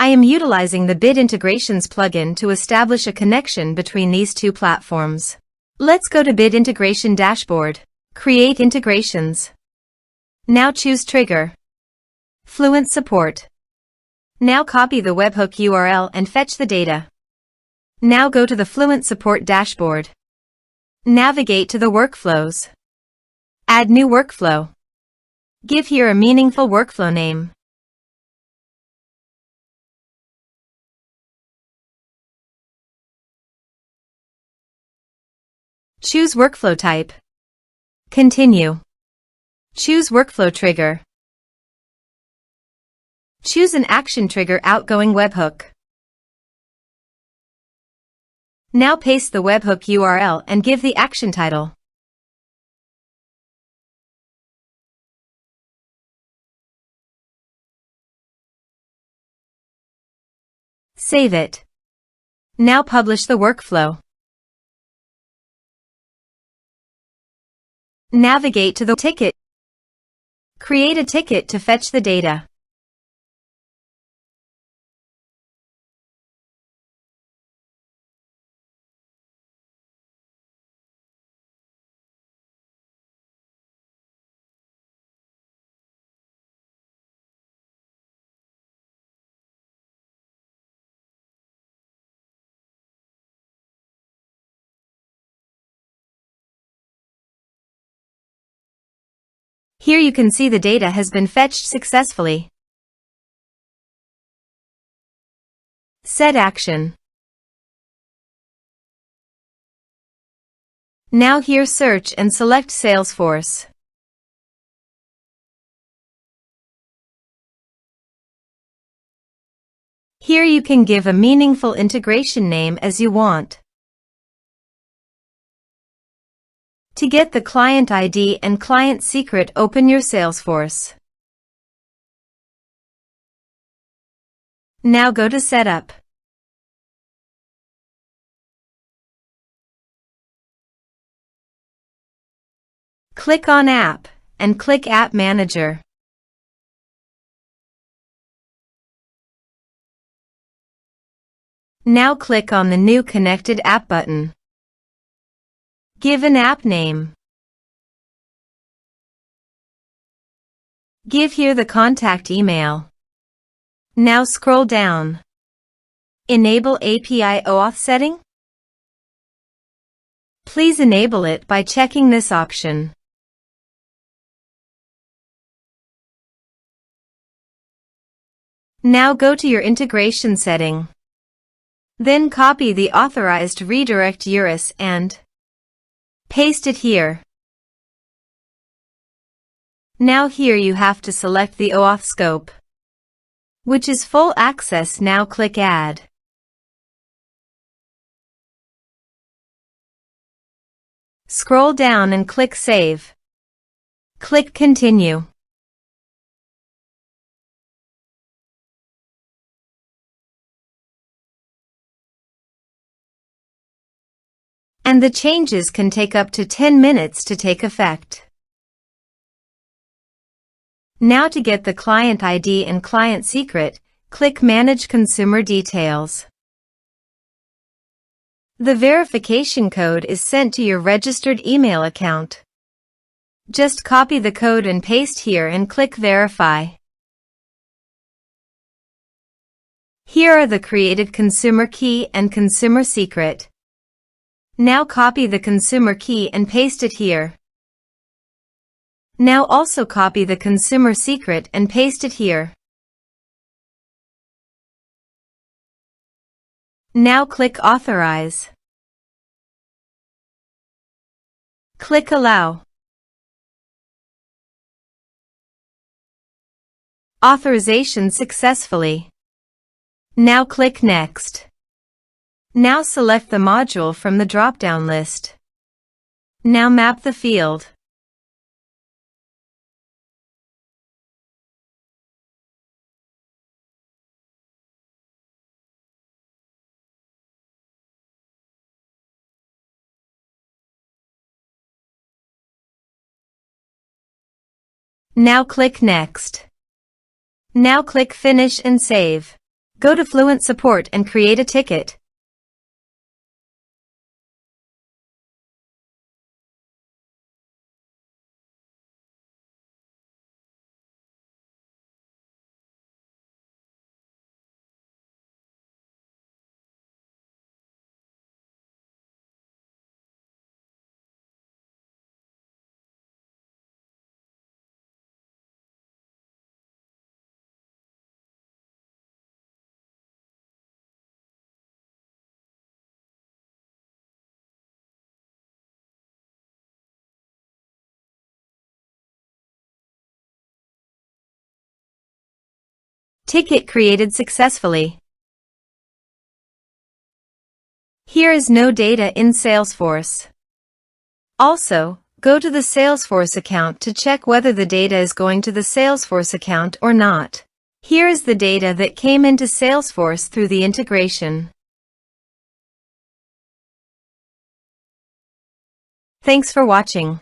I am utilizing the Bit Integrations plugin to establish a connection between these two platforms. Let's go to Bit Integration Dashboard. Create integrations. Now choose Trigger. Fluent Support. Now copy the webhook URL and fetch the data. Now go to the Fluent Support dashboard. Navigate to the workflows. Add new workflow. Give here a meaningful workflow name. Choose workflow type. Continue. Choose workflow trigger. Choose an action trigger outgoing webhook. Now paste the webhook URL and give the action title. Save it. Now publish the workflow. Navigate to the ticket. Create a ticket to fetch the data. Here you can see the data has been fetched successfully. Set action. Now here search and select Salesforce. Here you can give a meaningful integration name as you want. To get the client ID and client secret, open your Salesforce. Now go to Setup. Click on App and click App Manager. Now click on the New Connected App button. Give an app name. Give here the contact email. Now scroll down. Enable API OAuth setting? Please enable it by checking this option. Now go to your integration setting. Then copy the authorized redirect URL and paste it here. Now here you have to select the OAuth scope, which is full access. Now click Add. Scroll down and click Save. Click Continue. And the changes can take up to 10 minutes to take effect. Now to get the client ID and client secret, click Manage Consumer Details. The verification code is sent to your registered email account. Just copy the code and paste here and click Verify. Here are the created consumer key and consumer secret. Now copy the consumer key and paste it here. Now also copy the consumer secret and paste it here. Now click Authorize. Click Allow. Authorization successfully. Now click Next. Now select the module from the drop-down list. Now map the field. Now click Next. Now click Finish and Save. Go to Fluent Support and create a ticket. Ticket created successfully. Here is no data in Salesforce. Also, go to the Salesforce account to check whether the data is going to the Salesforce account or not. Here is the data that came into Salesforce through the integration. Thanks for watching.